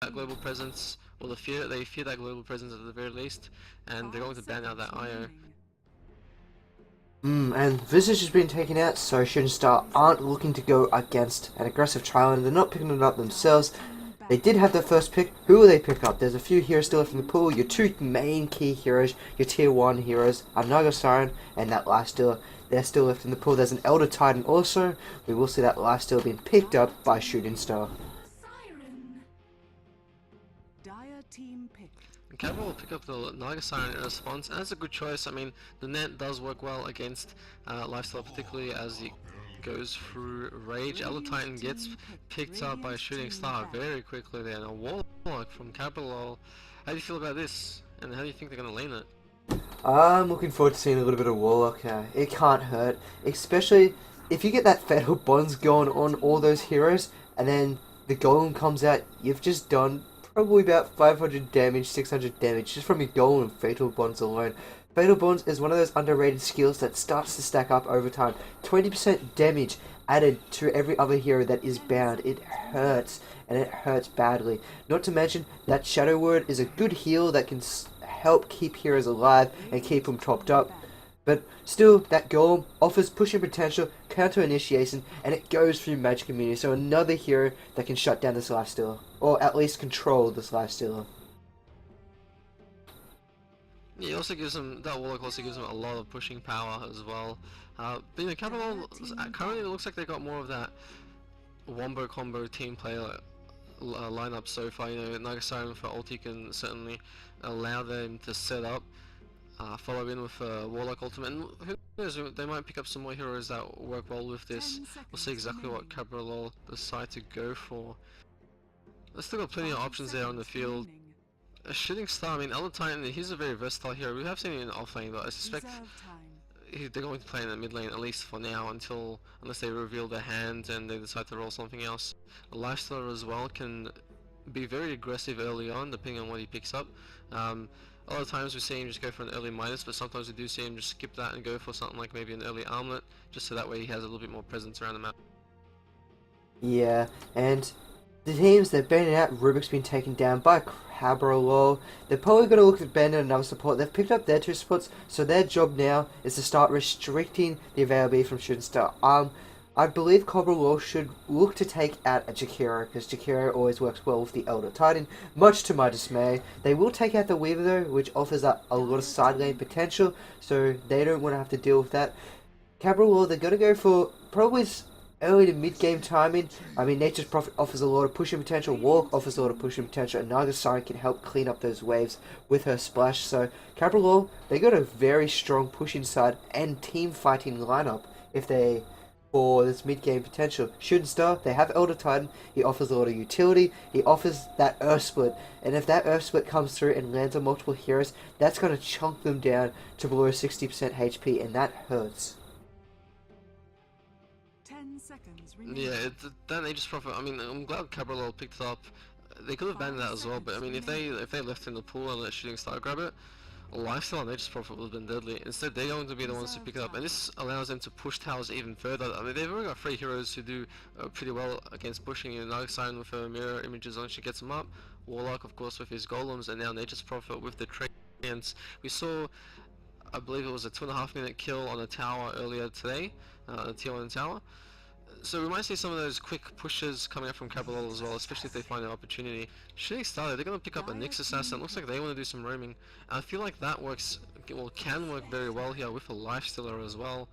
that global presence, or they fear that global presence at the very least, and they're going to ban out that IO. And Visage has been taken out, so Shooting Star aren't looking to go against an aggressive Triland. They're not picking it up themselves. They did have their first pick. Who will they pick up? There's a few heroes still left in the pool. Your two main key heroes, your tier 1 heroes, are Naga Siren and that lifestealer. They're still left in the pool. There's an Elder Titan also. We will see that lifestealer being picked up by Shooting Star. And Cabralol will pick up the Naga Siren in response, and that's a good choice. I mean, the net does work well against Lifesteal, particularly as he goes through Rage. Elder Titan gets picked up by a Shooting Star very quickly there, and a Warlock from Cabralol. How do you feel about this, and how do you think they're going to lane it? I'm looking forward to seeing a little bit of Warlock. It can't hurt, especially if you get that Fatal Bonds going on all those heroes, and then the Golem comes out. You've just done probably about 500 damage, 600 damage just from your Golem and Fatal Bonds alone. Fatal Bonds is one of those underrated skills that starts to stack up over time. 20% damage added to every other hero that is bound. It hurts, and it hurts badly. Not to mention that Shadow Word is a good heal that can help keep heroes alive and keep them topped up. But still, that Golem offers pushing potential, counter initiation, and it goes through Magic Immunity, so another hero that can shut down this lifestealer, or at least control this lifestealer. Yeah, it also gives him, that Warlock also gives him a lot of pushing power as well. But you know, Cabralol currently it looks like they got more of that wombo combo team player lineup so far. You know, Naga Siren for ulti can certainly allow them to set up. Follow in with Warlock Ultimate, and who knows, they might pick up some more heroes that work well with this. We'll see exactly what Cabralol decide to go for. There's still got plenty of options there on the field. A Shooting Star, I mean, Elder Titan, he's a very versatile hero. We have seen him in offlane, but I suspect they're going to play in the mid lane, at least for now, unless they reveal their hand and they decide to roll something else. A Lifestealer as well can be very aggressive early on, depending on what he picks up. A lot of times we see him just go for an early minus, but sometimes we do see him just skip that and go for something like maybe an early armlet, just so that way he has a little bit more presence around the map. Yeah, and the teams that banded out, Rubik's been taken down by Cabralol. They're probably going to look at banding another support. They've picked up their two supports, so their job now is to start restricting the availability from Shooting Star. I believe Cabralol should look to take out a Jakiro, because Jakiro always works well with the Elder Titan, much to my dismay. They will take out the Weaver though, which offers up a lot of side lane potential, so they don't want to have to deal with that. Cabralol, they're going to go for probably early to mid game timing. I mean, Nature's Prophet offers a lot of pushing potential, Warlock offers a lot of pushing potential, and Naga Siren can help clean up those waves with her splash. So Cabralol, they got a very strong pushing side and team fighting lineup if they for this mid-game potential. Shooting Star, they have Elder Titan, he offers a lot of utility, he offers that Earth Split, and if that Earth Split comes through and lands on multiple heroes, that's going to chunk them down to below 60% HP, and that hurts. 10 seconds Yeah, that Aegis Prophet, I mean, I'm glad Cabralol picked it up. They could have banned that as well, but I mean, if they left in the pool and let Shooting Star grab it, Lifesteal and Aegis Prophet would have been deadly. Instead, they're going to be the ones to pick it up, and this allows them to push towers even further. I mean, they've already got 3 heroes who do pretty well against pushing. You know, Naga Siren with her mirror images on, she gets them up. Warlock, of course, with his golems, and now Aegis Prophet with the treants. We saw, I believe it was a 2.5 minute kill on a tower earlier today, a tier 1 tower. So we might see some of those quick pushes coming up from Cabralol as well, especially if they find an opportunity. Shooting Star, they're going to pick up a Nyx Assassin. It looks like they want to do some roaming. I feel like that works, well, can work very well here with a Lifestealer as well,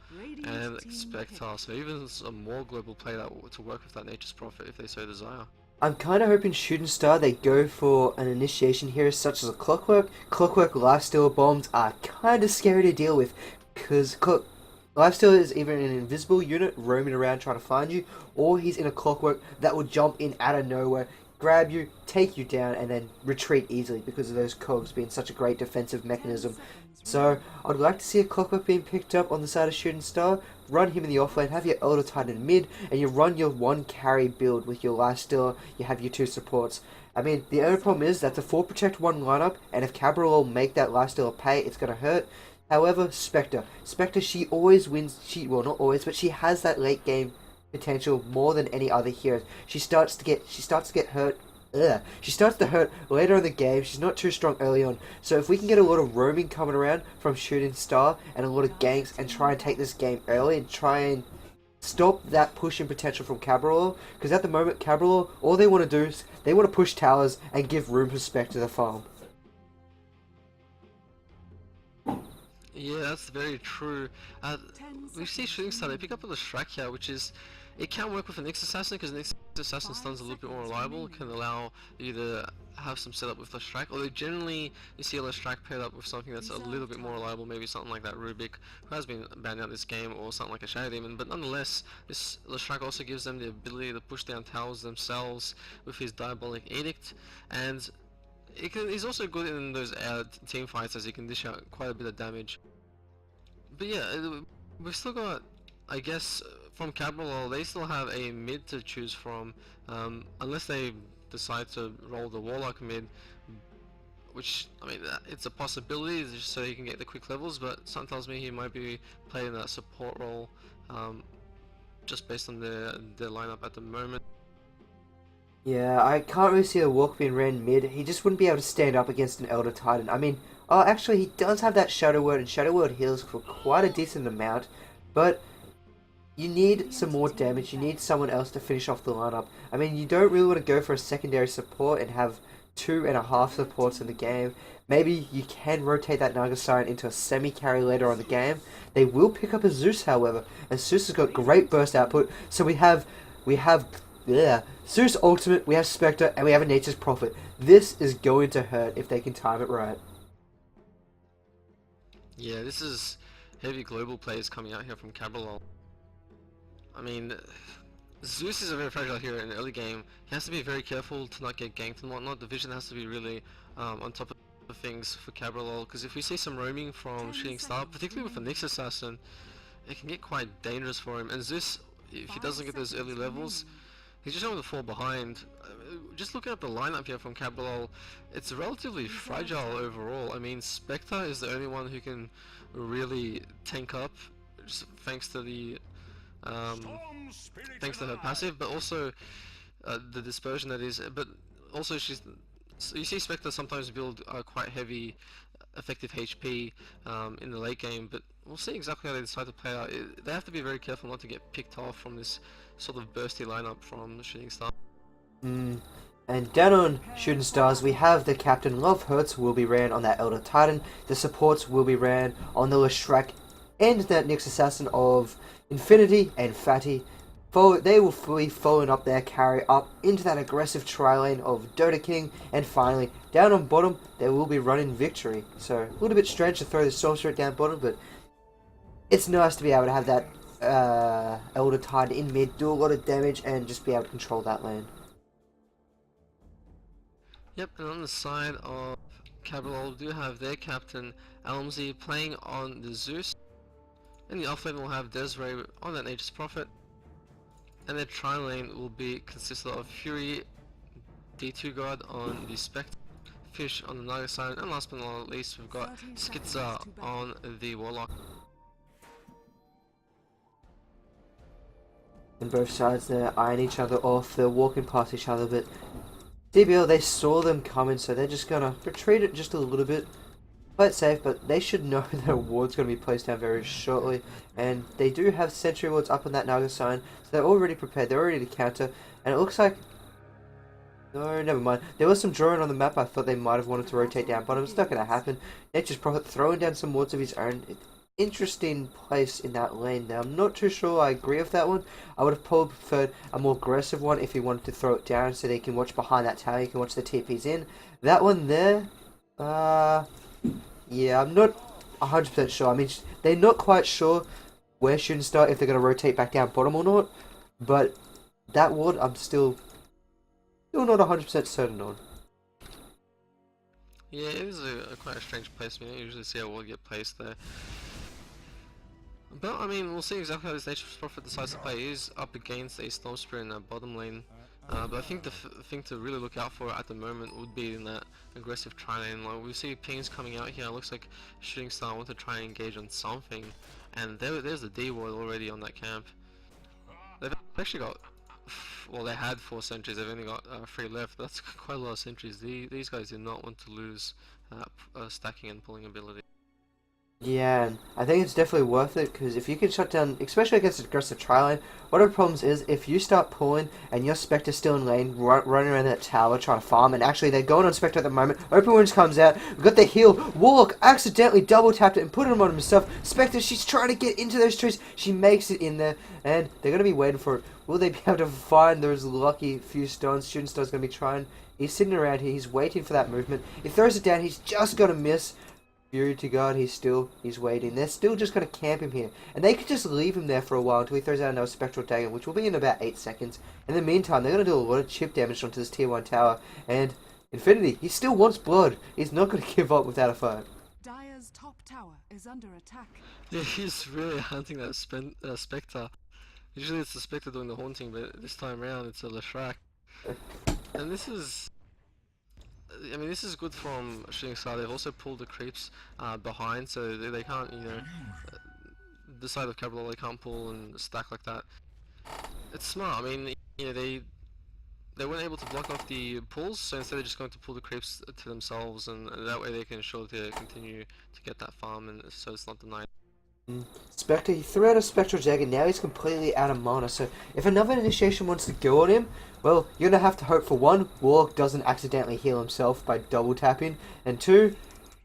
and Spectre. So even some more global play to work with that Nature's Prophet if they so desire. I'm kind of hoping Shooting Star, they go for an initiation hero such as a Clockwork. Clockwork Lifestealer bombs are kind of scary to deal with, because Lifestealer is either an invisible unit roaming around trying to find you, or he's in a Clockwork that will jump in out of nowhere, grab you, take you down, and then retreat easily because of those cogs being such a great defensive mechanism. So I'd like to see a Clockwork being picked up on the side of Shooting Star, run him in the offlane, have your Elder Titan in mid, and you run your 1 carry build with your Lifestealer, you have your 2 supports. I mean, the only problem is that's a 4 protect 1 lineup, and if Cabralol make that Lifestealer pay, it's going to hurt. However, Spectre, she always wins, well, not always, but she has that late game potential more than any other hero. She starts to get hurt she starts to hurt later in the game. She's not too strong early on. So if we can get a lot of roaming coming around from Shooting Star and a lot of ganks and try and take this game early and try and stop that pushing potential from Cabralol, because at the moment Cabralol, all they want to do is they want to push towers and give room for Spec to the farm. Yeah, that's very true. We see Shooting Star, they pick up on the Shrek here, which is, it can work with an Nyx Assassin, because Nyx Assassin stun's a little bit more reliable, can allow you to have some setup with the Shrek, although generally you see a Shrek paired up with something that's a little bit more reliable, maybe something like that Rubik, who has been banned out this game, or something like a Shadow Demon, but nonetheless, this Shrek also gives them the ability to push down towers themselves with his Diabolic Edict, and he's also good in those team fights as he can dish out quite a bit of damage. But yeah, we've still got, I guess, from Cabralol, they still have a mid to choose from, unless they decide to roll the Warlock mid, which, I mean, it's a possibility just so he can get the quick levels, but something tells me he might be playing that support role, just based on their lineup at the moment. Yeah, I can't really see a walk being ran mid. He just wouldn't be able to stand up against an Elder Titan. I mean, oh, actually, he does have that Shadow Word, and Shadow Word heals for quite a decent amount, but you need some more damage. You need someone else to finish off the lineup. I mean, you don't really want to go for a secondary support and have 2.5 supports in the game. Maybe you can rotate that Naga Siren into a semi-carry later on the game. They will pick up a Zeus, however, and Zeus has got great burst output, so we have Zeus Ultimate, we have Spectre, and we have a Nature's Prophet. This is going to hurt if they can time it right. Yeah, this is heavy global players coming out here from Cabralol. I mean, Zeus is a very fragile hero in the early game. He has to be very careful to not get ganked and whatnot. The vision has to be really on top of things for Cabralol, because if we see some roaming from Shooting Star, particularly with a Nyx Assassin, it can get quite dangerous for him. And Zeus, if he doesn't get those early levels, he's just going to fall behind. Just looking at the lineup here from Cabralol, it's relatively fragile overall. I mean, Spectre is the only one who can really tank up, just thanks to the thanks to her passive, but also the dispersion that is. But also you see Spectre sometimes build quite heavy effective HP in the late game, but we'll see exactly how they decide to play out. They have to be very careful not to get picked off from this sort of bursty lineup from Shooting Star. And down on Shooting Stars, we have the Captain Love Hurts will be ran on that Elder Titan. The supports will be ran on the Leshrac and that Nyx Assassin of Infinity and Fatty. They will be following up their carry up into that aggressive tri-lane of Dota King, and finally, down on bottom, they will be running Victory. So, a little bit strange to throw the Storm Spirit down bottom, but it's nice to be able to have that Elder Titan in mid, do a lot of damage, and just be able to control that lane. Yep, and on the side of Cabralol, we do have their captain Elmsy playing on the Zeus. In the offlane we'll have Desiree on that Nature's Prophet. And their tri-lane will be consisted of Fury, D2 God on the Spectre, Fish on the Naga Siren, and last but not least we've got Skitza on the Warlock. And both sides they're eyeing each other off, they're walking past each other, but DBL, they saw them coming, so they're just gonna retreat it just a little bit. Play it safe, but they should know their ward's going to be placed down very shortly. And they do have sentry wards up on that Naga sign, so they're already prepared, they're ready to counter. And it looks like... No, never mind. There was some drawing on the map, I thought they might have wanted to rotate down bottom. It's not going to happen. Nature's Prophet throwing down some wards of his own. Interesting place in that lane there. I'm not too sure I agree with that one. I would have probably preferred a more aggressive one if he wanted to throw it down so they can watch behind that tower, you can watch the TPs in. That one there... yeah, I'm not 100% sure. I mean, they're not quite sure where Shooting Star, if they're going to rotate back down bottom or not. But that ward, I'm still not 100% certain on. Yeah, it is a quite a strange placement. You don't usually see a ward get placed there. But, I mean, we'll see exactly how this Nature's Prophet decides to play. He is up against a Storm Spirit in that bottom lane. But I think the thing to really look out for at the moment would be in that aggressive tri-lane. Like, we see pings coming out here. It looks like Shooting Star want to try and engage on something. And there's the D ward already on that camp. They've actually got well, they had 4 sentries. They've only got 3 left. That's quite a lot of sentries. These guys did not want to lose stacking and pulling ability. Yeah, and I think it's definitely worth it because if you can shut down, especially against aggressive tri-lane, one of the problems is if you start pulling and your Spectre's still in lane, running around that tower trying to farm, and actually they're going on Spectre at the moment, Open Wounds comes out, we've got the heal, Warlock accidentally double tapped it and put him on himself, Spectre, she's trying to get into those trees, she makes it in there, and they're going to be waiting for it. Will they be able to find those lucky few stones? Shooting Star's going to be trying, he's sitting around here, he's waiting for that movement, he throws it down, he's just going to miss. Fury to God, he's waiting. They're still just going to camp him here. And they could just leave him there for a while until he throws out another Spectral Dagger, which will be in about 8 seconds. In the meantime, they're going to do a lot of chip damage onto this tier 1 tower. And Infinity, he still wants blood. He's not going to give up without a fight. Dire's top tower is under attack. Yeah, he's really hunting that Spectre. Usually it's the Spectre doing the haunting, but this time around it's a Leshrac. And this is... I mean, this is good from Shooting Star. They've also pulled the creeps behind, so they can't, you know, the side of Cabralol they can't pull and stack like that. It's smart. I mean, you know, they weren't able to block off the pulls, so instead they're just going to pull the creeps to themselves, and that way they can ensure to continue to get that farm, and so it's not denied. Spectre, he threw out a Spectral Dagger, now he's completely out of mana, so if another initiation wants to go on him, well, you're going to have to hope for 1, Warlock doesn't accidentally heal himself by double tapping, and 2,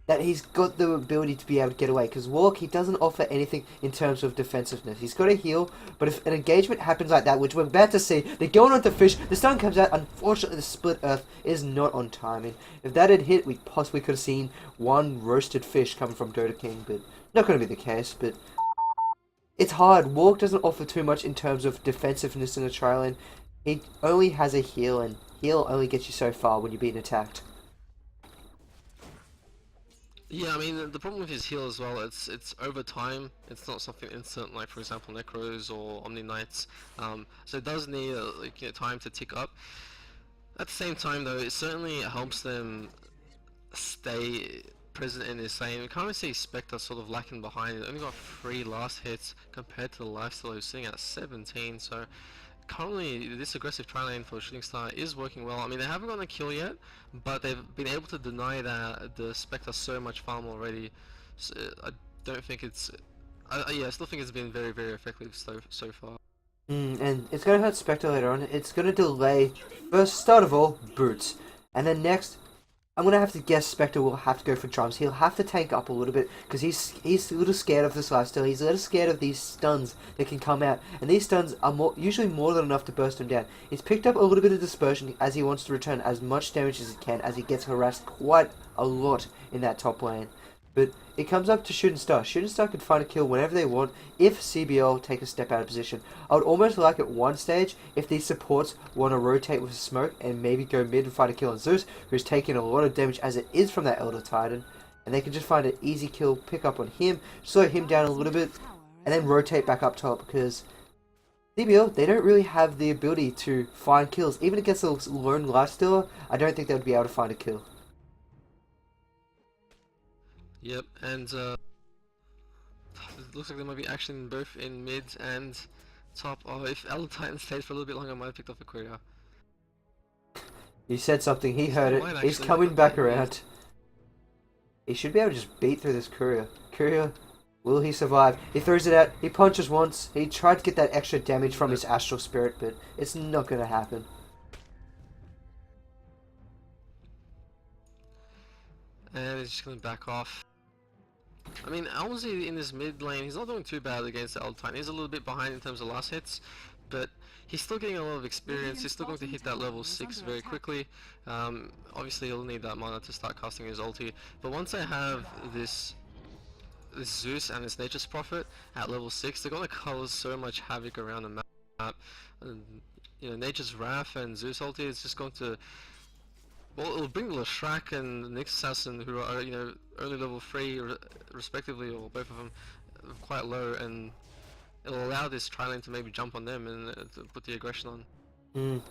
that he's got the ability to be able to get away, because Warlock, he doesn't offer anything in terms of defensiveness. He's got a heal, but if an engagement happens like that, which we're about to see, they're going on the fish, the stun comes out, unfortunately the split earth is not on timing. If that had hit, we possibly could have seen 1 roasted fish coming from Dota King, but not going to be the case, but it's hard. Warlock doesn't offer too much in terms of defensiveness in the tri-lane. He only has a heal, and heal only gets you so far when you're being attacked. Yeah, I mean, the problem with his heal as well, it's over time. It's not something instant, like for example Necros or Omni Knights. So it does need like, you know, time to tick up. At the same time though, it certainly helps them stay present in this lane. We can't really see Spectre sort of lacking behind. It only got 3 last hits compared to the lifesteal who's sitting at 17, so currently this aggressive tri-lane for Shooting Star is working well. I mean, they haven't gotten a kill yet, but they've been able to deny that the Spectre so much farm already. So I don't think it's... yeah, I still think it's been very, very effective so far. And it's going to hurt Spectre later on. It's going to delay, first, start of all, boots. And then next, I'm going to have to guess Spectre will have to go for drums. He'll have to tank up a little bit because he's a little scared of this lifesteal. He's a little scared of these stuns that can come out. And these stuns are usually more than enough to burst him down. He's picked up a little bit of dispersion as he wants to return as much damage as he can as he gets harassed quite a lot in that top lane. But it comes up to Shooting Star. Shooting Star can find a kill whenever they want if CBL take a step out of position. I would almost like at one stage if these supports want to rotate with smoke and maybe go mid and find a kill on Zeus, who's taking a lot of damage as it is from that Elder Titan. And they can just find an easy kill, pick up on him, slow him down a little bit, and then rotate back up top because CBL, they don't really have the ability to find kills. Even against a lone lifestealer, I don't think they would be able to find a kill. Yep, and it looks like there might be action both in mid and top. Oh, if Elder Titan stays for a little bit longer, I might have picked off a courier. You said something, he heard it. Might He's actually coming look back like around. He should be able to just beat through this courier. Courier, will he survive? He throws it out, he punches once, he tried to get that extra damage from his astral spirit, but it's not going to happen. And he's just going to back off. I mean, Almsey in this mid lane, he's not doing too bad against the Elder Titan. He's a little bit behind in terms of last hits, but he's still getting a lot of experience. He's still going to hit that level 6 very quickly. Obviously he'll need that mana to start casting his ulti, but once I have this Zeus and this Nature's Prophet at level 6, they're going to cause so much havoc around the map. And, you know, Nature's Wrath and Zeus ulti is just going to... Well, it'll bring Leshrac and Nyx Assassin, who are, you know, only level 3 respectively, or both of them, quite low, and it'll allow this tri-lane to maybe jump on them and to put the aggression on.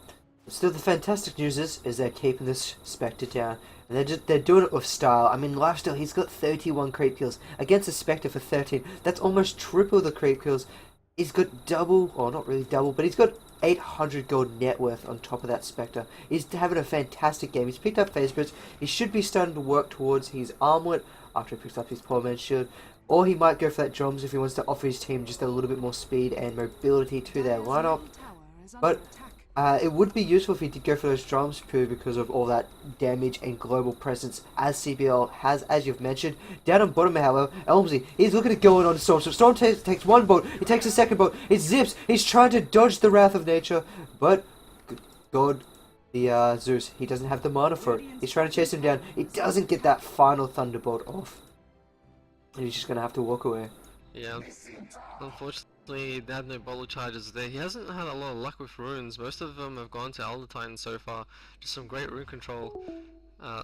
Still, the fantastic news is they're keeping this Spectre down, and they're doing it with style. I mean, Lifesteal, he's got 31 creep kills against a Spectre for 13. That's almost triple the creep kills. He's got double, or not really double, but he's got 800 gold net worth on top of that Spectre. He's having a fantastic game. He's picked up phase boots. He should be starting to work towards his armlet after he picks up his poor man's shield. Or he might go for that drums if he wants to offer his team just a little bit more speed and mobility to their lineup. But it would be useful if he did go for those drums, purely because of all that damage and global presence as CBL has, as you've mentioned. Down on bottom, however, Elmsy, he's looking to go in on Storm. So Storm takes one bolt, he takes a second bolt, it zips, he's trying to dodge the Wrath of Nature, but good God, the Zeus, he doesn't have the mana for it. He's trying to chase him down, he doesn't get that final Thunderbolt off. And he's just going to have to walk away. Yeah, unfortunately they had no bottle charges there. He hasn't had a lot of luck with runes. Most of them have gone to Elder Titan so far. Just some great rune control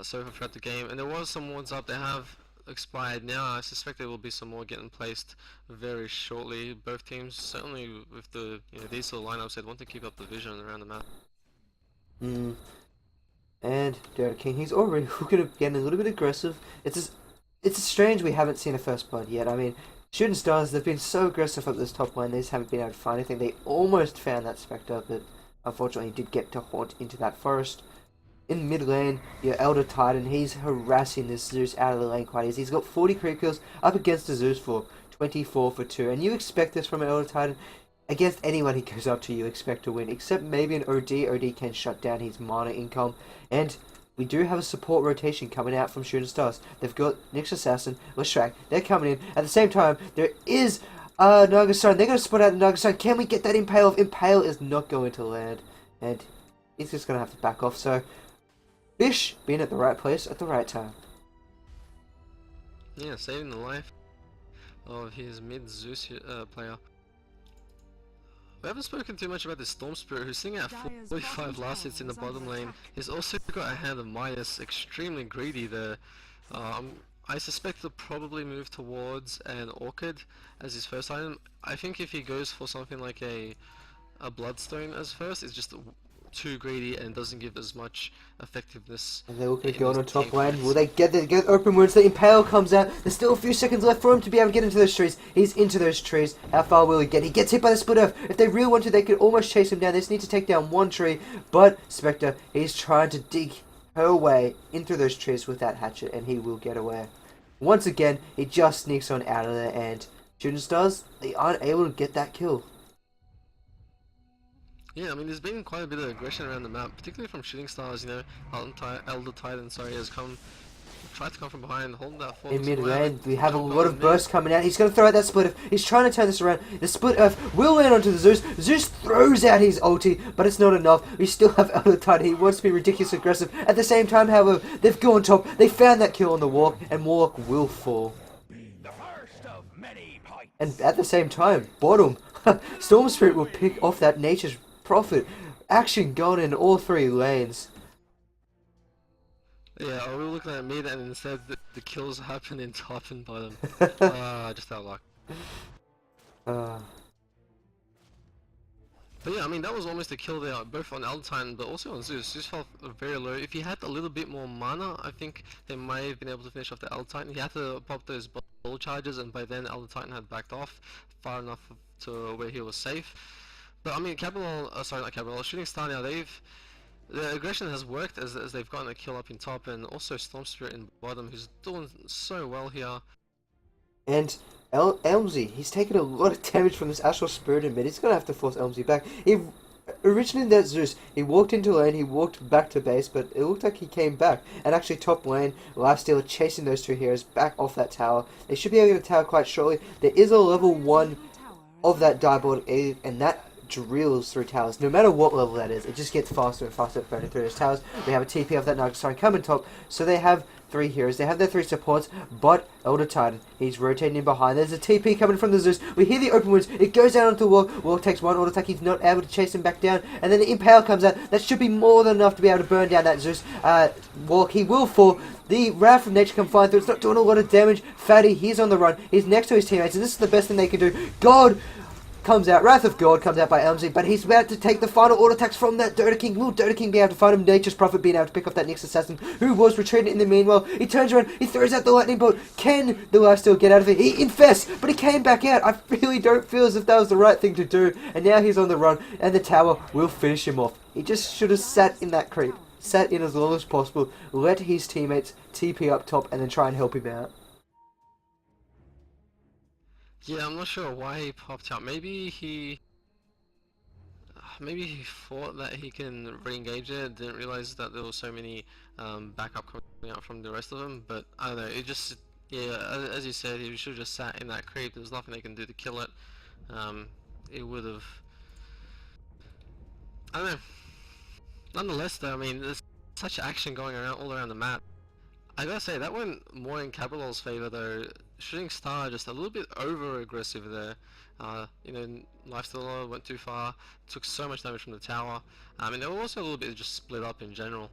so far throughout the game. And there was some wards up, they have expired now. I suspect there will be some more getting placed very shortly. Both teams, certainly with the these sort of lineups, they'd want to keep up the vision around the map. And D2T King, he's already looking at getting a little bit aggressive. It's strange we haven't seen a first blood yet. I mean, Shooting Stars, they've been so aggressive up this top lane, they just haven't been able to find anything. They almost found that Spectre, but unfortunately did get to haunt into that forest. In mid lane, your Elder Titan, he's harassing this Zeus out of the lane quite easy. He's got 40 creep kills up against the Zeus for 24 for 2. And you expect this from an Elder Titan. Against anyone he goes up to, you expect to win. Except maybe an OD. OD can shut down his mana income. And we do have a support rotation coming out from Shooting Stars. They've got Nyx Assassin, Leshrac, they're coming in. At the same time, there is Nagasan. They're going to split out the Nagasan. Can we get that Impale off? Impale is not going to land. And he's just going to have to back off. So, Fish being at the right place at the right time. Yeah, saving the life of his mid Zeus player. We haven't spoken too much about the Storm Spirit, who's sitting at 45 last hits in the bottom lane. He's also got a hand of Midas, extremely greedy there. I suspect he'll probably move towards an Orchid as his first item. I think if he goes for something like a Bloodstone as first, it's just too greedy and doesn't give as much effectiveness. And they're looking to go on top lane. Will they get open wounds? The Impale comes out. There's still a few seconds left for him to be able to get into those trees. He's into those trees. How far will he get? He gets hit by the Split Earth. If they really want to, they could almost chase him down. They just need to take down one tree. But Spectre, he's trying to dig her way into those trees with that hatchet, and he will get away. Once again, he just sneaks on out of there, and Shooting Stars, they aren't able to get that kill. Yeah, I mean, there's been quite a bit of aggression around the map, particularly from Shooting Stars. Elder Titan, has tried to come from behind, holding that form. In mid lane, we have a lot of bursts coming out. He's going to throw out that Split Earth. He's trying to turn this around. The Split Earth will land onto the Zeus. Zeus throws out his ulti, but it's not enough. We still have Elder Titan. He wants to be ridiculously aggressive. At the same time, however, they've gone top. They found that kill on the Warlock, and Warlock will fall. And at the same time, bottom, Storm Spirit will pick off that Nature's Prophet. Action gone in all three lanes. Yeah, we were looking at mid and instead the kills happen in top and bottom. Just out of luck. But yeah, I mean, that was almost a kill there, both on Elder Titan but also on Zeus. Zeus felt very low. If he had a little bit more mana, I think they might have been able to finish off the Elder Titan. He had to pop those ball charges, and by then Elder Titan had backed off far enough to where he was safe. But I mean, Shooting Star now, the aggression has worked as they've gotten a kill up in top, and also Storm Spirit in bottom, who's doing so well here. And Elmsy, he's taken a lot of damage from this Astral Spirit in mid. He's going to have to force Elmsy back. Originally that Zeus, he walked into lane, he walked back to base, but it looked like he came back. And actually top lane, Lifestealer chasing those two heroes back off that tower. They should be able to get a tower quite shortly. There is a level 1 of that Diabolic Eve, and that drills through towers. No matter what level that is, it just gets faster and faster burning through those towers. We have a TP of that Nagasari coming top, so they have 3 heroes. They have their 3 supports, but Elder Titan, he's rotating in behind. There's a TP coming from the Zeus. We hear the open wounds. It goes down onto the wall. Wall takes one auto attack. He's not able to chase him back down. And then the Impale comes out. That should be more than enough to be able to burn down that Zeus. Walk, he will fall. The Wrath of Nature come flying through. It's not doing a lot of damage. Fatty, he's on the run. He's next to his teammates, and this is the best thing they can do. God! comes out. Wrath of God comes out by Elmsy, but he's about to take the final auto attacks from that Dota King. Will Dota King be able to find him? Nature's Prophet being able to pick off that Nyx Assassin, who was retreating in the meanwhile. He turns around, he throws out the lightning bolt. Can the lifesteal get out of it? He infests, but he came back out. I really don't feel as if that was the right thing to do. And now he's on the run, and the tower will finish him off. He just should have sat in that creep. Sat in as long as possible, let his teammates TP up top, and then try and help him out. Yeah, I'm not sure why he popped out. Maybe he thought that he can re-engage it, didn't realize that there were so many backup coming out from the rest of them, but I don't know, it just, yeah, as you said, he should have just sat in that creep. There was nothing they can do to kill it. It would have, I don't know. Nonetheless though, I mean, there's such action going around all around the map. I gotta say, that went more in Cabralol's favor though. Shooting Star just a little bit over aggressive there. You know, Lifesteal went too far, took so much damage from the tower. And they were also a little bit just split up in general.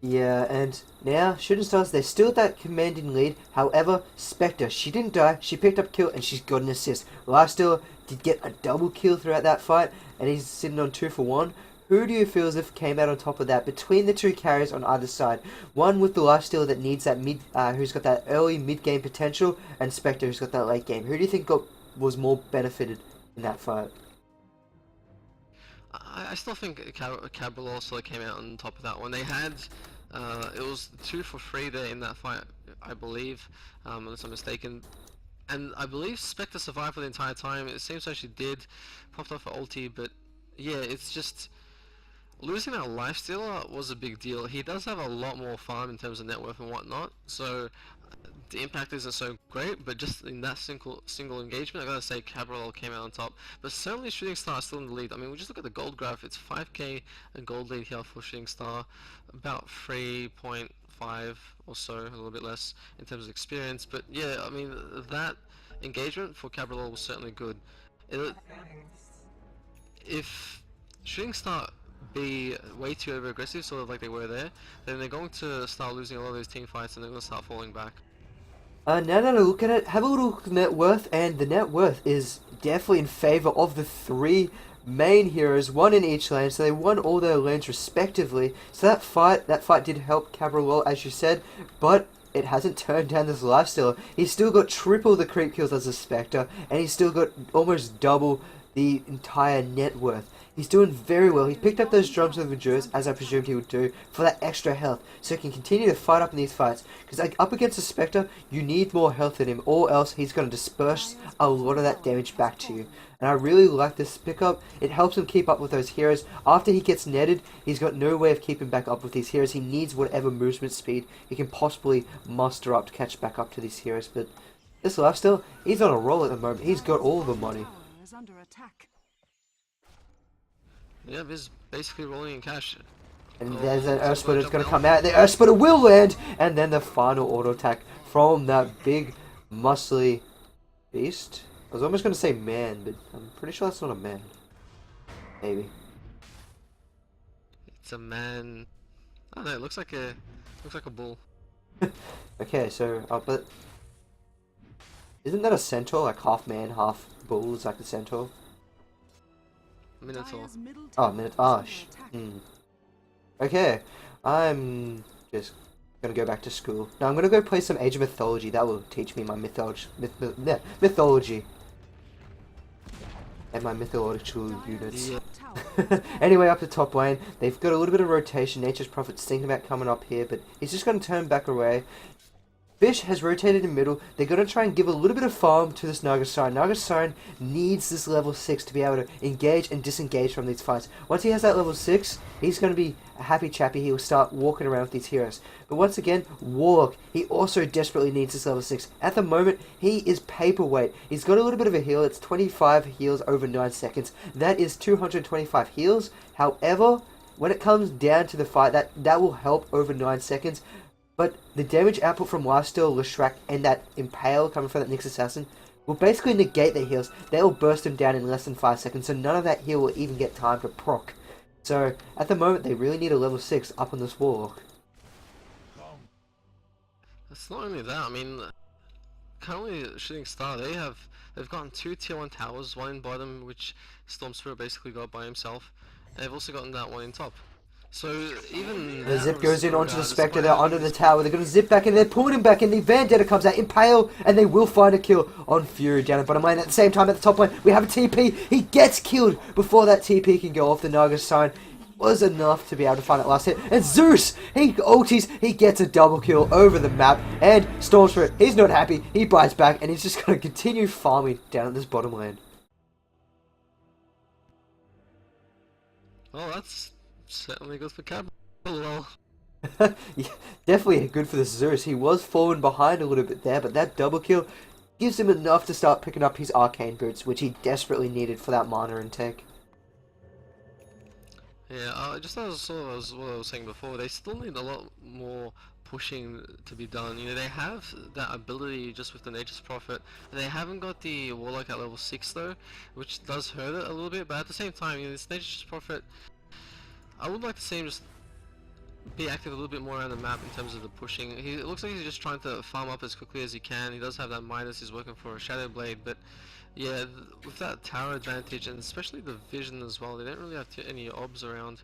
Yeah, and now Shooting Stars, they're still at that commanding lead. However, Spectre, she didn't die, she picked up kill, and she's got an assist. Lifesteal did get a double kill throughout that fight, and he's sitting on 2 for 1. Who do you feel as if came out on top of that between the two carriers on either side? One with the lifesteal that needs that mid, who's got that early mid-game potential, and Spectre who's got that late game. Who do you think was more benefited in that fight? I still think Cabralol sort of came out on top of that one. They had, it was 2 for 3 there in that fight, I believe, unless I'm mistaken. And I believe Spectre survived for the entire time. It seems like she did, popped off her ulti, but yeah, it's just, losing that lifestealer was a big deal. He does have a lot more farm in terms of net worth and whatnot, so the impact isn't so great, but just in that single engagement, I gotta say Cabralol came out on top. But certainly Shooting Star is still in the lead. I mean, we just look at the gold graph, it's 5k and gold lead here for Shooting Star, about 3.5 or so, a little bit less in terms of experience. But yeah, I mean, that engagement for Cabralol was certainly good. If Shooting Star be way too over aggressive, sort of like they were there, then they're going to start losing a lot of those team fights and they're going to start falling back. Now that I look at it, have a little look at net worth, and the net worth is definitely in favour of the 3 main heroes, 1 in each lane, so they won all their lanes respectively. So that fight did help Cabralol, as you said, but it hasn't turned down this lifesteal. He's still got triple the creep kills as a Spectre, and he's still got almost double the entire net worth. He's doing very well. He picked up those drums with Endurance, as I presumed he would do, for that extra health, so he can continue to fight up in these fights. Because like, up against a Spectre, you need more health in him, or else he's going to disperse a lot of that damage back to you. And I really like this pickup. It helps him keep up with those heroes. After he gets netted, he's got no way of keeping back up with these heroes. He needs whatever movement speed he can possibly muster up to catch back up to these heroes. But this lifesteal, he's on a roll at the moment. He's got all the money. Under attack. Yeah, he's basically rolling in cash. And there's an Earth Splitter that's going to come out. The Earth Splitter will land! And then the final auto attack from that big, muscly beast. I was almost going to say man, but I'm pretty sure that's not a man. Maybe. It's a man. I don't know, it looks like a bull. Okay, so, but isn't that a centaur? Like half man, half bull is like the centaur? Minotaur. Oh, Minotaur. Okay, I'm just gonna go back to school. Now I'm gonna go play some Age of Mythology. That will teach me my mythology and my mythological units. Yeah. Anyway, up the top lane, they've got a little bit of rotation. Nature's Prophet's thinking about coming up here, but he's just gonna turn back away. Fish has rotated in middle. They're going to try and give a little bit of farm to this Nagasarn. Nagasarn needs this level 6 to be able to engage and disengage from these fights. Once he has that level 6, he's going to be a happy chappy. He will start walking around with these heroes. But once again, Warlock, he also desperately needs this level 6. At the moment, he is paperweight. He's got a little bit of a heal. It's 25 heals over 9 seconds. That is 225 heals. However, when it comes down to the fight, that will help over 9 seconds. But the damage output from Lifesteal, Leshrac, and that Impale coming from that Nyx Assassin will basically negate their heals. They will burst them down in less than 5 seconds, so none of that heal will even get time to proc. So, at the moment, they really need a level 6 up on this Warlock. It's not only that, I mean, currently Shooting Star, they've gotten 2 tier 1 towers, one in bottom which Storm Spirit basically got by himself, and they've also gotten that one in top. So even The that zip was goes in onto the Spectre, despite they're having under the this tower, they're going to zip back in, they're pulling him back in, the Vendetta comes out, Impale, and they will find a kill on Fury down at bottom lane. At the same time, at the top lane, we have a TP, he gets killed before that TP can go off. The Naga sign was enough to be able to find that last hit, and Zeus, he ulties, he gets a double kill over the map, and Storm Spirit, he's not happy, he bites back, and he's just going to continue farming down at this bottom lane. well, that's certainly good for Cabralol. Yeah, definitely good for the Zeus. He was falling behind a little bit there, but that double kill gives him enough to start picking up his arcane boots, which he desperately needed for that mana intake. Yeah, just as sort of what I was saying before, they still need a lot more pushing to be done. You know, they have that ability just with the Nature's Prophet. They haven't got the Warlock at level 6 though, which does hurt it a little bit, but at the same time, you know, this Nature's Prophet, I would like to see him just be active a little bit more around the map in terms of the pushing. It looks like he's just trying to farm up as quickly as he can. He does have that Midas, he's working for a Shadow Blade, but yeah, with that tower advantage and especially the vision as well, they don't really have any obs around.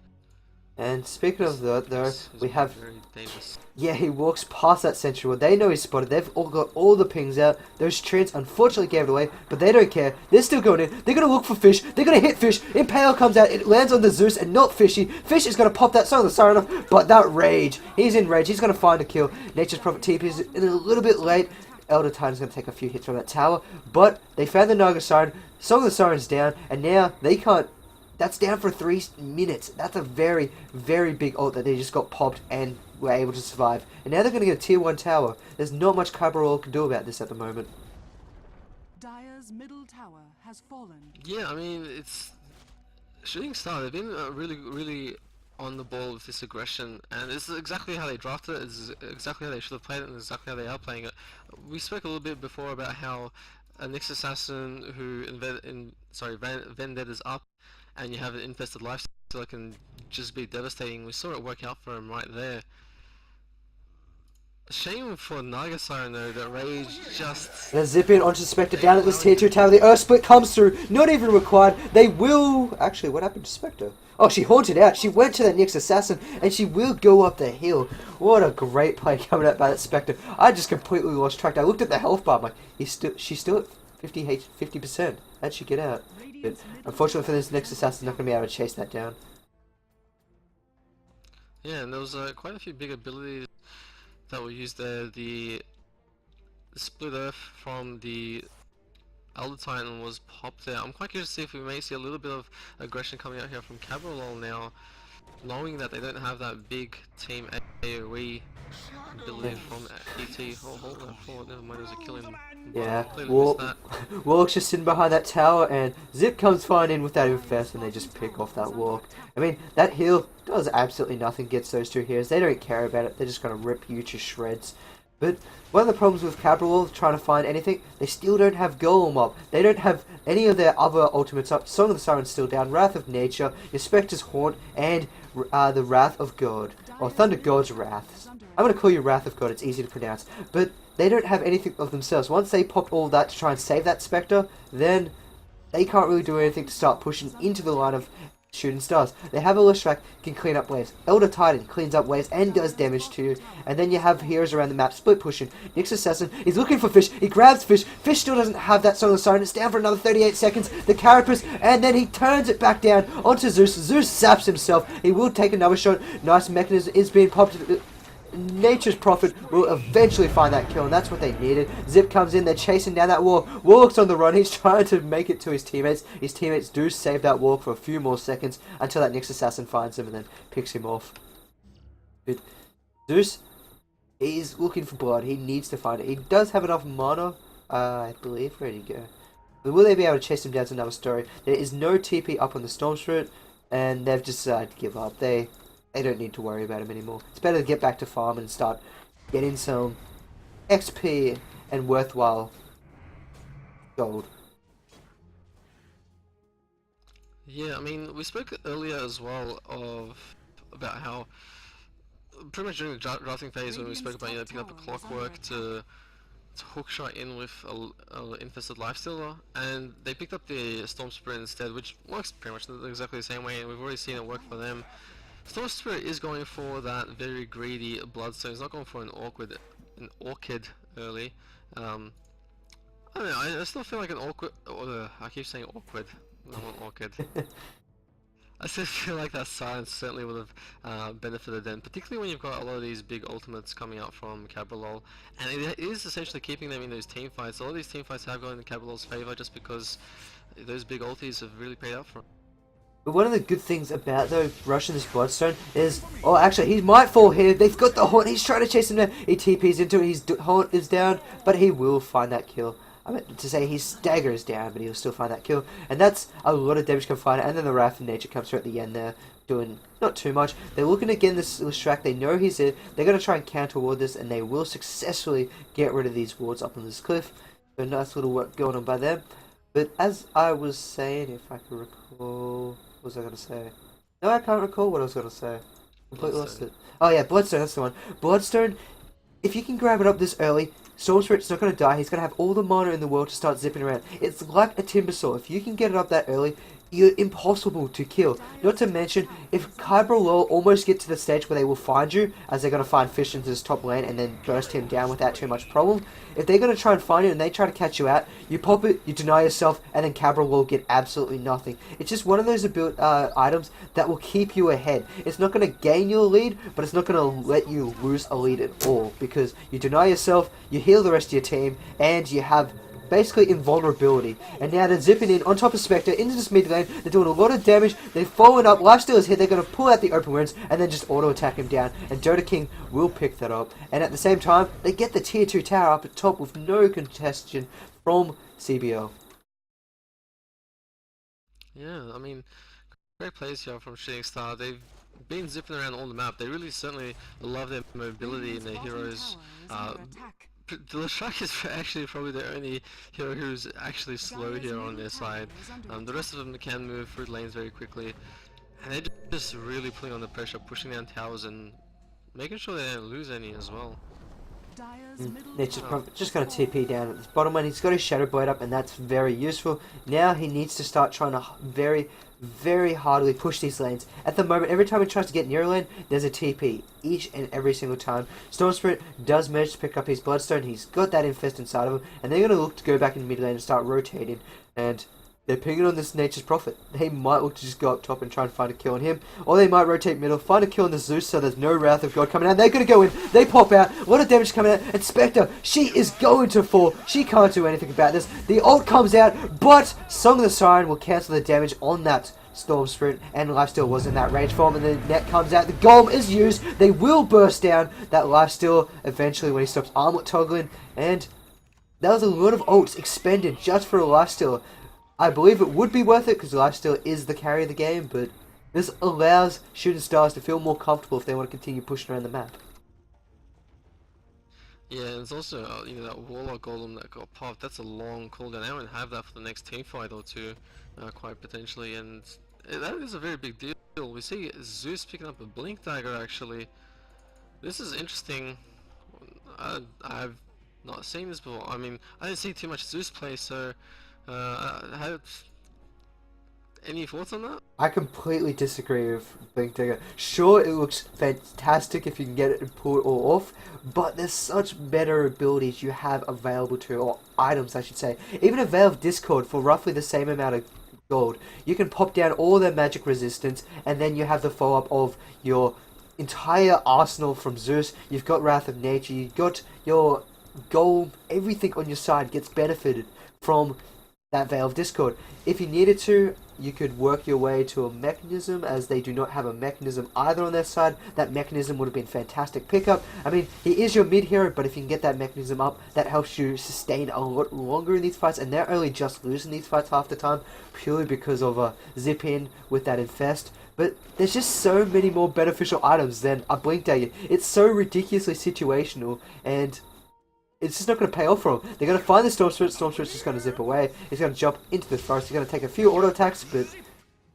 And speaking of that, though, we have... very dangerous. Yeah, he walks past that sentry wall. They know he's spotted. They've all got all the pings out. Those treants unfortunately gave it away, but they don't care. They're still going in. They're going to look for fish. They're going to hit fish. Impale comes out. It lands on the Zeus and not Fishy. Fish is going to pop that Song of the Siren off, but that rage. He's in rage. He's going to find a kill. Nature's Prophet TP is a little bit late. Elder Titan's going to take a few hits from that tower, but they found the Naga Siren. Song of the Siren's down, and now they can't... That's down for 3 minutes. That's a very, very big ult that they just got popped and were able to survive. And now they're going to get a tier 1 tower. There's not much Cabralol can do about this at the moment. Dire's middle tower has fallen. Yeah, I mean, it's... Shooting Star, they've been really on the ball with this aggression, and this is exactly how they drafted it, it's exactly how they should have played it, and exactly how they are playing it. We spoke a little bit before about how a Nyx Assassin who Vendetta's up, and you have an infested lifesteal that can just be devastating. We saw it work out for him right there. Shame for Naga Siren though, that rage just... They're zipping onto the Spectre down at this tier 2 tower. The Earth Split comes through, not even required. They will... Actually, what happened to Spectre? Oh, she haunted out. She went to that Nyx Assassin, and she will go up the hill. What a great play coming out by that Spectre. I just completely lost track. I looked at the health bar, I'm like, she's still at 50%. How'd she get out? But unfortunately for this Nyx Assassin, not going to be able to chase that down. Yeah, and there was quite a few big abilities that were used there. The Split Earth from the Elder Titan was popped there. I'm quite curious to see if we may see a little bit of aggression coming out here from Cabralol now, knowing that they don't have that big team AoE ability from DT. Oh, hold that forward, never mind, there's a kill in. Yeah, Completely missed Warlock's just sitting behind that tower, and Zip comes flying in with that infest, and they just pick off that Warlock. I mean, that heal does absolutely nothing against those two heroes. They don't care about it. They're just going to rip you to shreds. But one of the problems with Cabralol trying to find anything, they still don't have Golem up. They don't have any of their other ultimates up. Song of the Siren's still down, Wrath of Nature, your Spectre's Haunt, and the Wrath of God. Or Thunder God's Wrath. I'm going to call you Wrath of God, it's easy to pronounce. But they don't have anything of themselves. Once they pop all that to try and save that Spectre, then they can't really do anything to start pushing into the line of shooting stars. They have a Lishrak can clean up waves. Elder Titan cleans up waves and does damage to you. And then you have heroes around the map split pushing. Nyx Assassin, he's looking for fish. He grabs fish. Fish still doesn't have that Song of the Siren. It's down for another 38 seconds. The Carapace, and then he turns it back down onto Zeus. Zeus zaps himself. He will take another shot. Nice mechanism is being popped. Nature's Prophet will eventually find that kill, and that's what they needed. Zip comes in, they're chasing down that wall. Warlock's on the run, he's trying to make it to his teammates. His teammates do save that Warlock for a few more seconds until that Nyx Assassin finds him and then picks him off. But Zeus is looking for blood, he needs to find it. He does have enough mana, I believe. Where'd he go? But will they be able to chase him down? To another story. There is no TP up on the Storm Spirit, and they've decided to give up. They don't need to worry about him anymore. It's better to get back to farm and start getting some XP and worthwhile gold. Yeah, I mean, we spoke earlier as well about how pretty much during the drafting phase when we spoke about, you know, picking up a clockwork to hook shot in with a infested lifestealer, and they picked up the Storm Spirit instead, which works pretty much exactly the same way, and we've already seen it work for them. Storm Spirit is going for that very greedy Bloodstone. He's not going for an orchid early. I don't know. I still feel like an awkward. I keep saying awkward. I want orchid. I still feel like that silence certainly would have benefited them, particularly when you've got a lot of these big ultimates coming out from Cabralol, and it is essentially keeping them in those team fights. A lot of these team fights have gone in Cabralol's favor just because those big ultis have really paid out for him. But one of the good things about though rushing this Bloodstone is, oh actually he might fall here, they've got the Haunt, he's trying to chase him down, he TPs into it, his Haunt is down, but he will find that kill. I meant to say his stagger is down, but he'll still find that kill. And that's a lot of damage can find it, and then the Wrath of Nature comes through at the end there, doing not too much. They're looking to get this track, they know he's there, they're going to try and counter ward this, and they will successfully get rid of these wards up on this cliff. So nice little work going on by them. But as I was saying, if I can recall, what was I going to say? No, I can't recall what I was going to say. Completely lost it. Oh yeah, Bloodstone, that's the one. Bloodstone, if you can grab it up this early, Storm Spirit's not going to die. He's going to have all the mana in the world to start zipping around. It's like a Timber Saw. If you can get it up that early, you're impossible to kill. Not to mention, if Cabralol almost get to the stage where they will find you, as they're going to find Fish into this top lane and then burst him down without too much problem, if they're going to try and find you and they try to catch you out, you pop it, you deny yourself, and then Cabralol get absolutely nothing. It's just one of those items that will keep you ahead. It's not going to gain you a lead, but it's not going to let you lose a lead at all, because you deny yourself, you heal the rest of your team, and you have basically invulnerability. And now they're zipping in on top of Spectre into this mid lane. They're doing a lot of damage. They're following up. Lifestealer's here. They're going to pull out the open wounds and then just auto attack him down. And Dota King will pick that up. And at the same time, they get the tier 2 tower up at top with no contestation from CBO. Yeah, I mean, great plays here from Shooting Star. They've been zipping around on the map. They really certainly love their mobility and their heroes. The Leshrac is actually probably the only hero who's actually slow here on their side. The rest of them can move through lanes very quickly, and they're just really putting on the pressure, pushing down towers and making sure they don't lose any as well. They're just going to TP down at this bottom lane. He's got his Shadow Blade up, and that's very useful. Now he needs to start trying to very hardly push these lanes. At the moment, every time he tries to get near a lane, there's a TP. Each and every single time. Storm Spirit does manage to pick up his Bloodstone. He's got that infest inside of him, and they're going to look to go back in mid lane and start rotating. And they're pinging on this Nature's Prophet. They might look to just go up top and try and find a kill on him. Or they might rotate middle, find a kill on the Zeus so there's no Wrath of God coming out. They're going to go in, they pop out, a lot of damage coming out, and Spectre, she is going to fall. She can't do anything about this. The ult comes out, but Song of the Siren will cancel the damage on that Storm Spirit, and Lifesteal was in that range for him, and the net comes out. The Golem is used. They will burst down that Lifesteal eventually when he stops armlet toggling, and that was a lot of ults expended just for a Lifesteal. I believe it would be worth it because Lifesteal is the carry of the game, but this allows Shooting Stars to feel more comfortable if they want to continue pushing around the map. Yeah, and it's also, you know, that Warlock Golem that got popped, that's a long cooldown. They won't have that for the next team fight or two, quite potentially, and that is a very big deal. We see Zeus picking up a Blink Dagger, actually. This is interesting. I've not seen this before. I mean, I didn't see too much Zeus play, so any thoughts on that? I completely disagree with Blink Dagger. Sure, it looks fantastic if you can get it and pull it all off, but there's such better abilities you have available to you, or items I should say. Even a Veil of Discord for roughly the same amount of gold. You can pop down all their magic resistance, and then you have the follow-up of your entire arsenal from Zeus. You've got Wrath of Nature, you've got your gold, everything on your side gets benefited from that Veil of Discord. If you needed to, you could work your way to a mechanism, as they do not have a mechanism either on their side. That mechanism would have been fantastic pickup. I mean, he is your mid hero, but if you can get that mechanism up, that helps you sustain a lot longer in these fights, and they're only just losing these fights half the time, purely because of a zip in with that infest. But there's just so many more beneficial items than a Blink Dagger. It's so ridiculously situational, and it's just not going to pay off for him. They're going to find the Storm Spirit. Storm Spirit's just going to zip away. He's going to jump into the forest. He's going to take a few auto attacks, but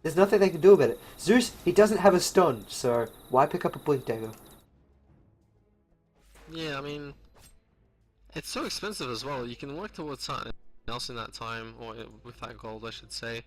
there's nothing they can do about it. Zeus, he doesn't have a stun, so why pick up a Blink Dagger? Yeah, I mean, It's so expensive as well. You can work towards something else in that time, or with that gold, I should say.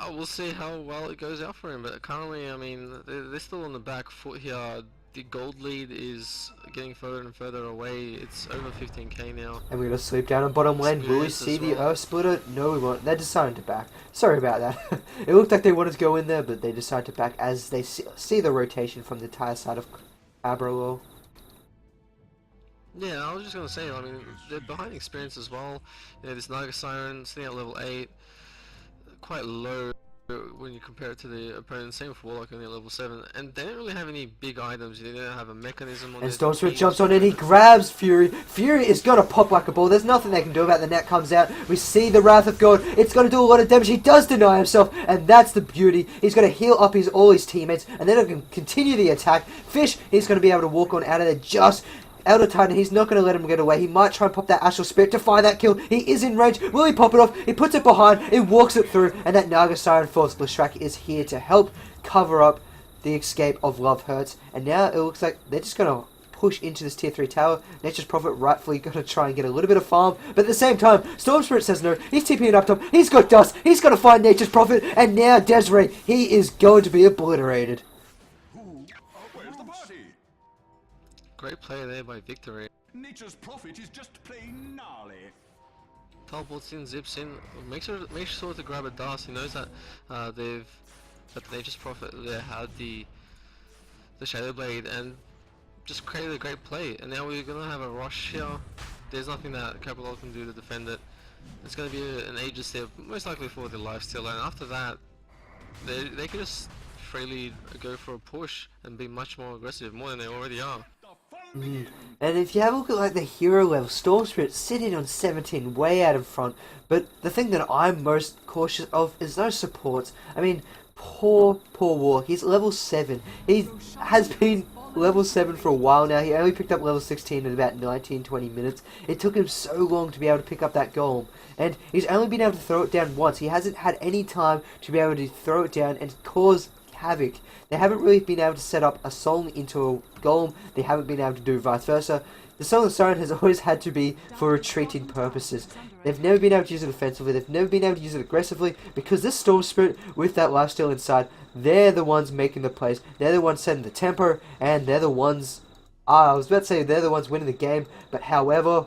We'll see how well it goes out for him, but currently, I mean, they're still on the back foot here. The gold lead is getting further and further away. It's over 15k now. And we're going to sweep down on bottom lane. Will we Experience see as the well. Earth Splitter? No, we won't. They're deciding to back. Sorry about that. It looked like they wanted to go in there, but they decided to back as they see the rotation from the entire side of Cabralol. Yeah, I was just gonna say, I mean, they're behind experience as well. You know, this Naga Siren sitting at level 8, quite low when you compare it to the opponent. Same with Warlock only at level 7, and they don't really have any big items. They don't have a mechanism on And their Stormspirit team. jumps on in, he grabs Fury. Fury is going to pop like a ball. There's nothing they can do about it. The net comes out. We see the Wrath of God. It's going to do a lot of damage. He does deny himself, and that's the beauty. He's going to heal up all his teammates, and then he can continue the attack. Fish, he's going to be able to walk on out of there just... Elder Titan, he's not going to let him get away. He might try and pop that Astral Spirit to find that kill. He is in range. Will he pop it off? He puts it behind. He walks it through. And that Naga Siren Force Leshrac is here to help cover up the escape of Love Hurts. And now it looks like they're just going to push into this tier 3 tower. Nature's Prophet rightfully going to try and get a little bit of farm. But at the same time, Storm Spirit says no. He's TPing up top. He's got dust. He's going to find Nature's Prophet. And now Desiree, he is going to be obliterated. Where's the party? Great play there by Victory. Nature's Prophet is just plain gnarly. Teleports in, zips in, makes sure to grab a dust. He knows that that the Nature's Prophet there had the Shadow Blade and just created a great play. And now we're gonna have a rush here. There's nothing that Cabralol can do to defend it. It's gonna be an Aegis there, most likely for the lifesteal, and after that, they could just freely go for a push and be much more aggressive, more than they already are. And if you have a look at like the hero level, Storm Spirit sitting on 17, way out in front. But the thing that I'm most cautious of is those supports. I mean, poor War. He's level 7. He has been level 7 for a while now. He only picked up level 16 in about 19-20 minutes. It took him so long to be able to pick up that golem. And he's only been able to throw it down once. He hasn't had any time to be able to throw it down and cause havoc. They haven't really been able to set up a song into a golem. They haven't been able to do vice versa. The Song of Siren has always had to be for retreating purposes. They've never been able to use it offensively. They've never been able to use it aggressively because this Storm Spirit with that lifesteal inside, they're the ones making the plays. They're the ones setting the tempo, and they're the ones... I was about to say they're the ones winning the game, but however,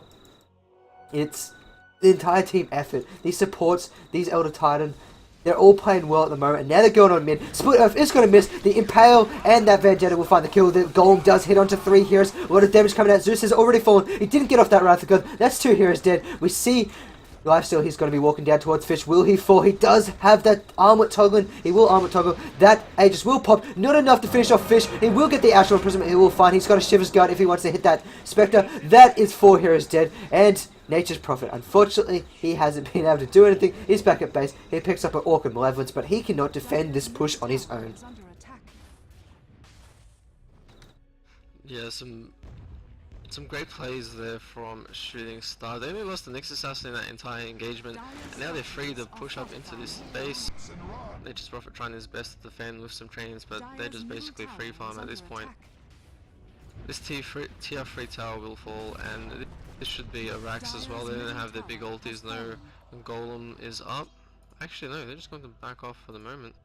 it's the entire team effort. These supports, these Elder Titan, they're all playing well at the moment, and now they're going on mid. Split Earth is going to miss. The Impale and that Vendetta will find the kill. The Golem does hit onto 3 heroes. A lot of damage coming out. Zeus has already fallen. He didn't get off that Wrath of God. That's 2 heroes dead. We see Lifesteal, he's going to be walking down towards Fish. Will he fall? He does have that armlet toggling. He will armlet toggle. That Aegis will pop. Not enough to finish off Fish. He will get the Astral Imprisonment. He will find. He's got a Shiver's Guard if he wants to hit that Spectre. That is 4 heroes dead. And Nature's Prophet, unfortunately, he hasn't been able to do anything. He's back at base. He picks up an Orc and Malevolence, but he cannot defend this push on his own. Yeah, some great plays there from Shooting Star. They only lost the Nyx Assassin in that entire engagement, and now they're free to push up into this base. Nature's Prophet trying his best to defend with some trains, but they're just basically free farm at this point. This tier 3 tower will fall, and this should be a Rax as well. They don't have their big ultis, no Golem is up. Actually no, they're just going to back off for the moment.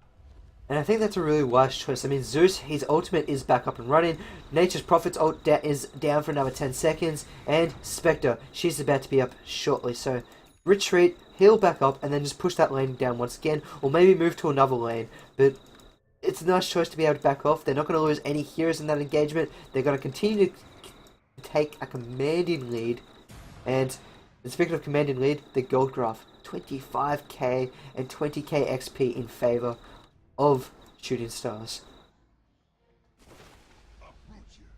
And I think that's a really wise choice. I mean, Zeus, his ultimate is back up and running. Nature's Prophet's ult is down for another 10 seconds. And Spectre, she's about to be up shortly. So, retreat, heal back up, and then just push that lane down once again. Or maybe move to another lane. But it's a nice choice to be able to back off. They're not going to lose any heroes in that engagement. They're going to continue to take a commanding lead. And speaking of commanding lead, the gold graph. 25k and 20k XP in favor of Shooting Stars.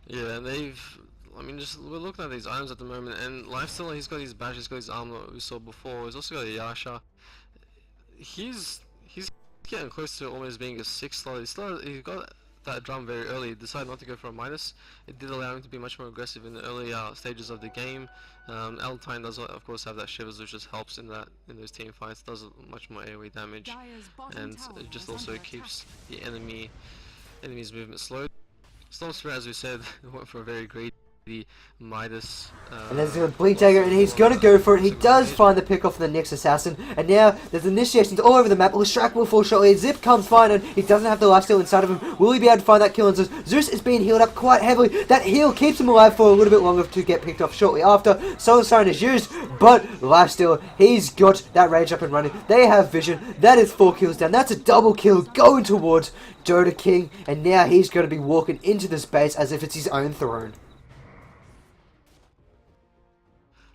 Yeah, and I mean, we're looking at these items at the moment, and Lifesteal, he's got his badge, he's got his armor that we saw before, he's also got a Yasha. He's getting close to almost being a 6 slot. He got that drum very early, decided not to go for a minus. It did allow him to be much more aggressive in the early stages of the game. Altine does of course have that Shivers, which just helps in those team fights, does much more AoE damage, and it just also keeps the enemy's movement slow. Storm Spirit, as we said, went for a very greedy the Midas. And there's a Bleed Dagger, and he's going to go for it. He does find the pick off the Nyx Assassin, and now there's initiations all over the map. Leshrac will fall shortly. Zip comes fine, and he doesn't have the lifesteal inside of him. Will he be able to find that kill on Zeus? Zeus is being healed up quite heavily. That heal keeps him alive for a little bit longer to get picked off shortly after. Soul Siren is used, but lifesteal, he's got that rage up and running. They have vision. That is 4 kills down. That's a double kill going towards Dota King, and now he's going to be walking into this base as if it's his own throne.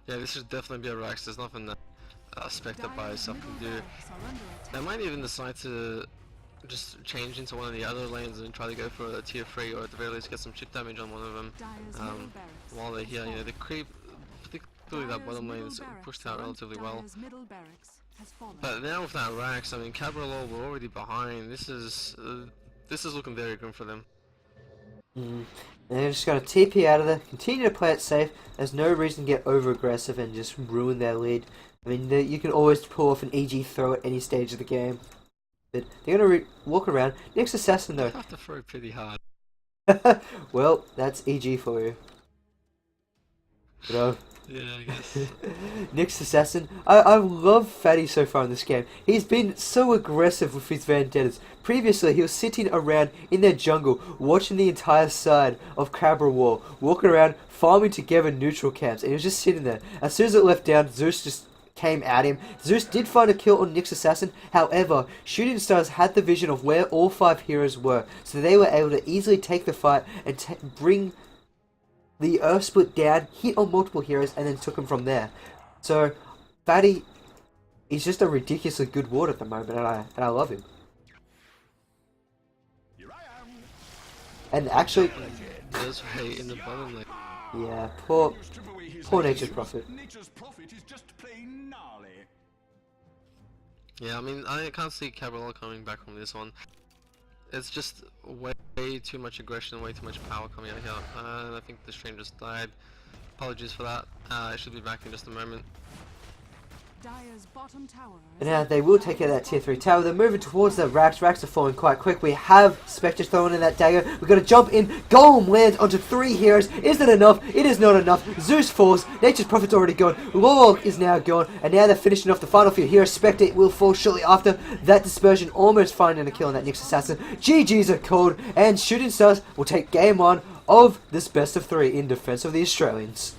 Yeah, this should definitely be a Rax. There's nothing that Spectre by itself can do. They might even decide to just change into one of the other lanes and try to go for a tier 3, or at the very least get some chip damage on one of them while they're here. You know, the creep, particularly that bottom lane, is pushed out relatively well. But now with that Rax, I mean, Cabralol were already behind. This is looking very grim for them. And they're just going to TP out of there, continue to play it safe. There's no reason to get over aggressive and just ruin their lead. I mean, you can always pull off an EG throw at any stage of the game. But they're going to walk around. Nyx Assassin though. You have to throw pretty hard. Well, that's EG for you. You know? Yeah, I guess. Nyx Assassin. I love Fatty so far in this game. He's been so aggressive with his vendettas. Previously, he was sitting around in their jungle, watching the entire side of Cabralol, walking around, farming together neutral camps, and he was just sitting there. As soon as it left down, Zeus just came at him. Zeus did find a kill on Nyx Assassin, however, Shooting Stars had the vision of where all 5 heroes were, so they were able to easily take the fight and bring the Earth Split down, hit on multiple heroes, and then took him from there. So, Fatty is just a ridiculously good ward at the moment, and I love him. And actually, There's Ray in the bottom lane. yeah, poor Nature's Prophet. Nature's Prophet is just plain gnarly. Yeah, I mean, I can't see Cabralol coming back from this one. It's just way too much aggression, way too much power coming out here. And I think the stream just died. Apologies for that. I should be back in just a moment. Dire's bottom tower And now they will take out that tier 3 tower. They're moving towards the Rax. Rax are falling quite quick. We have Spectre throwing in that dagger. We've got to jump in. Golem lands onto 3 heroes. Is it enough? It is not enough. Zeus falls. Nature's Prophet's already gone. Lorok is now gone. And now they're finishing off the final few heroes. Spectre will fall shortly after. That dispersion almost finding a kill on that Nyx Assassin. GG's are called. And Shooting Stars will take game 1 of this best of 3 in defense of the Australians.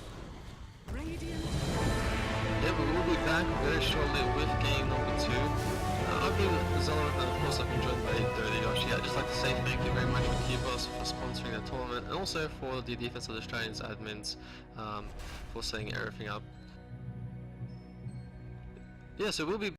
Yeah, but we'll be back very shortly with game number 2. I've been Zella, and of course I've enjoyed playing Dirty Yoshi. I'd just like to say thank you very much to Keyboss for sponsoring the tournament, and also for the Defense of the Australians admins for setting everything up. Yeah, so we'll be